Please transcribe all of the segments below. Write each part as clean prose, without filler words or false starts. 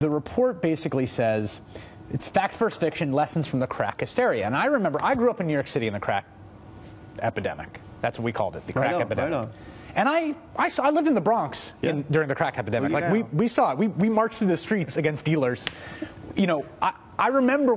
the report basically says it's fact first fiction, lessons from the crack hysteria. And I remember I grew up in New York City in the crack epidemic. That's what we called it, the crack epidemic. Right on. And I lived in the Bronx during the crack epidemic. Like we saw it. We marched through the streets against dealers. You know, I remember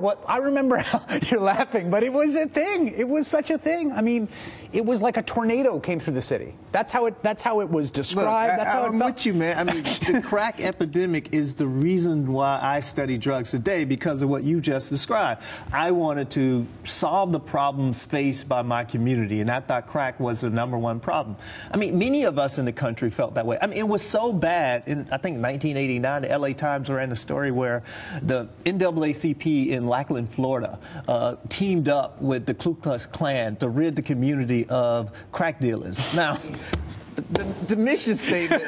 how you're laughing, but it was a thing. It was such a thing. I mean, it was like a tornado came through the city. That's how it was described. Look, that's how I'm with you, man. I mean, the crack epidemic is the reason why I study drugs today, because of what you just described. I wanted to solve the problems faced by my community, and I thought crack was the #1 problem. I mean, many of us in the country felt that way. I mean, it was so bad. In, I think, 1989, the LA Times ran a story where the NAACP in Lackland, Florida, teamed up with the Ku Klux Klan to rid the community of crack dealers. Now, the mission statement.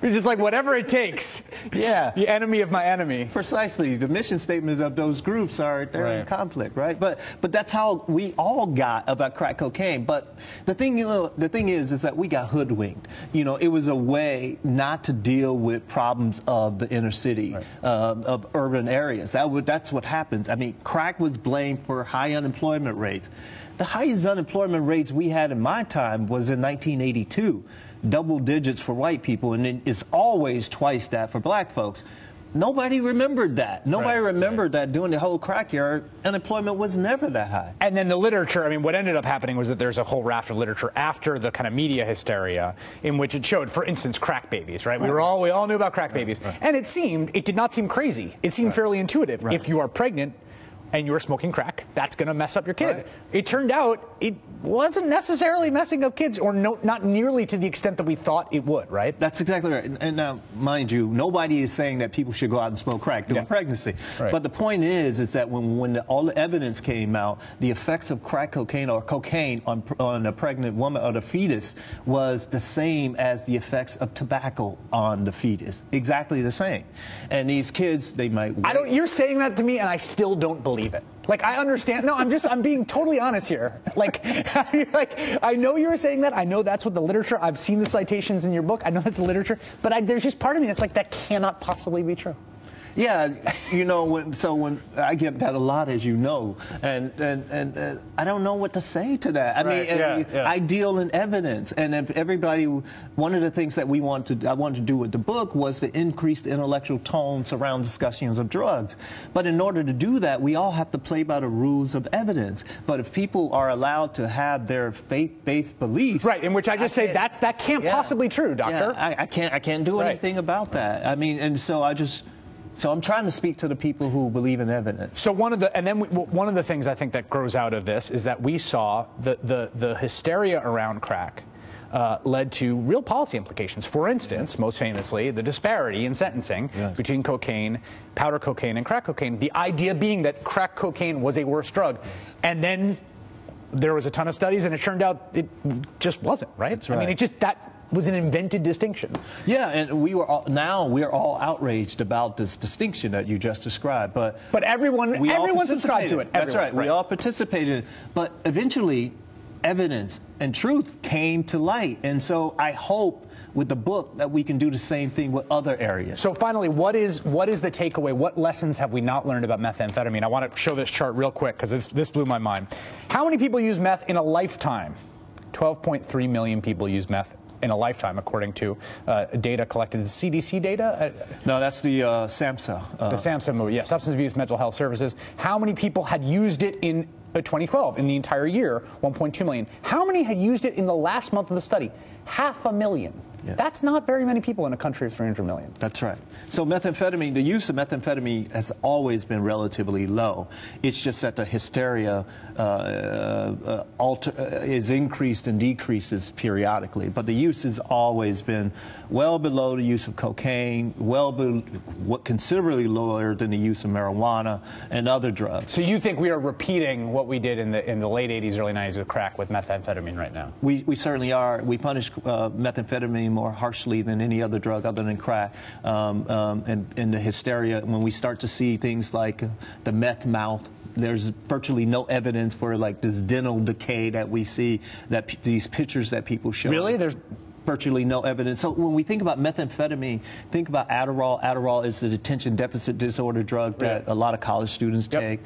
You're just like, whatever it takes. Yeah. The enemy of my enemy. Precisely. The mission statements of those groups they're in conflict, right? But that's how we all got about crack cocaine. But the thing is that we got hoodwinked. You know, it was a way not to deal with problems of the inner city, of urban areas. That's what happened. I mean, crack was blamed for high unemployment rates. The highest unemployment rates we had in my time was in 1982, double digits for white people, and it's always twice that for black folks. Nobody remembered that. Nobody remembered that during the whole crack era, unemployment was never that high. And then the literature, I mean, what ended up happening was that there's a whole raft of literature after the kind of media hysteria in which it showed, for instance, crack babies, right? We all knew about crack babies. And it did not seem crazy. It seemed fairly intuitive. If you are pregnant and you were smoking crack, that's going to mess up your kid. It turned out it wasn't necessarily messing up kids, or not nearly to the extent that we thought it would, right? That's exactly right. And now, mind you, nobody is saying that people should go out and smoke crack during pregnancy. But the point is that when all the evidence came out, the effects of crack cocaine or cocaine on a pregnant woman or the fetus was the same as the effects of tobacco on the fetus. Exactly the same. And these kids, they might... You're saying that to me, and I still don't believe it. Like, I understand. No, I'm being totally honest here. Like, I know you were saying that. I know that's what the literature, I've seen the citations in your book. I know that's the literature. But there's just part of me that's like, that cannot possibly be true. Yeah, you know, when I get that a lot, as you know, and I don't know what to say to that. I mean, I deal in evidence, and if everybody, one of the things that I wanted to do with the book was to increase the intellectual tones around discussions of drugs. But in order to do that, we all have to play by the rules of evidence. But if people are allowed to have their faith-based beliefs, in which I just say that can't possibly be true, doctor. I can't do anything about that. I mean, and so So I'm trying to speak to the people who believe in evidence. So one of the things I think that grows out of this is that we saw the hysteria around crack led to real policy implications. For instance, most famously, the disparity in sentencing between cocaine, powder cocaine, and crack cocaine. The idea being that crack cocaine was a worse drug, and then there was a ton of studies, and it turned out it just wasn't. Right? I mean, that was an invented distinction. Yeah, and we're all outraged about this distinction that you just described. But everyone subscribed to it. That's right. We all participated. But eventually, evidence and truth came to light. And so I hope with the book that we can do the same thing with other areas. So finally, what is the takeaway? What lessons have we not learned about methamphetamine? I want to show this chart real quick because this blew my mind. How many people use meth in a lifetime? 12.3 million people use meth in a lifetime, according to data collected. Is CDC data? No, that's the SAMHSA. The SAMHSA movie, Substance Abuse Mental Health Services. How many people had used it in 2012, in the entire year? 1.2 million. How many had used it in the last month of the study? 500,000. Yeah. That's not very many people in a country of 300 million. That's right. So methamphetamine, the use of methamphetamine has always been relatively low. It's just that the hysteria is increased and decreases periodically. But the use has always been well below the use of cocaine, considerably lower than the use of marijuana and other drugs. So you think we are repeating what we did in the late 80s, early 90s with crack with methamphetamine right now? We certainly are. We punish methamphetamine more harshly than any other drug other than crack. And the hysteria, when we start to see things like the meth mouth, there's virtually no evidence for like this dental decay that we see, that these pictures that people show. Really? virtually no evidence. So when we think about methamphetamine, think about Adderall. Adderall is the attention deficit disorder drug that a lot of college students take.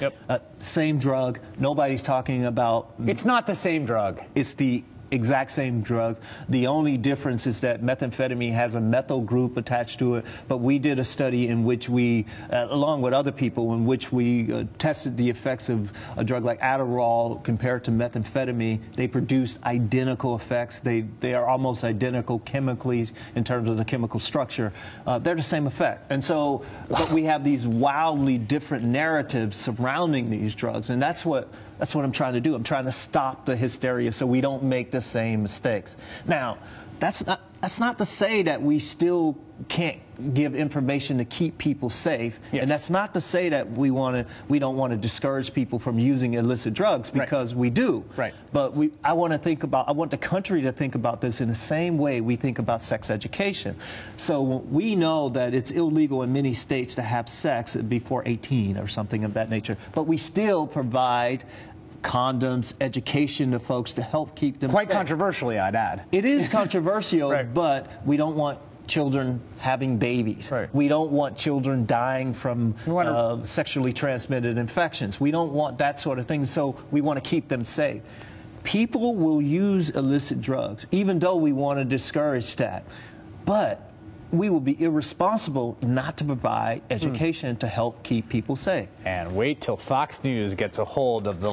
Same drug. Nobody's talking about. It's not the same drug. It's the exact same drug. The only difference is that methamphetamine has a methyl group attached to it, but we did a study in which we, along with other people, in which we tested the effects of a drug like Adderall compared to methamphetamine. They produced identical effects. They are almost identical chemically in terms of the chemical structure. They're the same effect. And so, but we have these wildly different narratives surrounding these drugs, and that's what I'm trying to do. I'm trying to stop the hysteria so we don't make the same mistakes. Now, that's not to say that we still can't give information to keep people safe, and that's not to say that we don't want to discourage people from using illicit drugs, because we do. But I want the country to think about this in the same way we think about sex education. So we know that it's illegal in many states to have sex before 18 or something of that nature, but we still provide condoms, education to folks to help keep them Quite safe. Controversially, I'd add. It is controversial, but we don't want children having babies. We don't want children dying from sexually transmitted infections. We don't want that sort of thing, so we want to keep them safe. People will use illicit drugs, even though we want to discourage that. But we will be irresponsible not to provide education to help keep people safe. And wait till Fox News gets a hold of the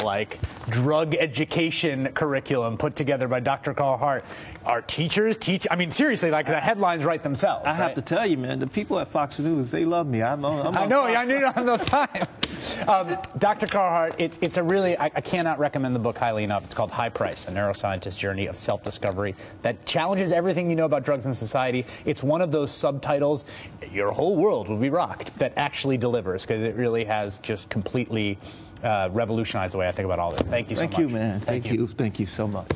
drug education curriculum put together by Dr. Carl Hart. Our teachers teach. I mean, seriously, the headlines write themselves. I have to tell you, man, the people at Fox News, they love me. I know. I knew you don't have no time. Dr. Carl Hart, it's a really, I cannot recommend the book highly enough. It's called High Price, A Neuroscientist's Journey of Self-Discovery, that challenges everything you know about drugs in society. It's one of those subtitles, your whole world will be rocked, that actually delivers, because it really has just completely revolutionized the way I think about all this. Thank you so much. Thank you, man. Thank you so much.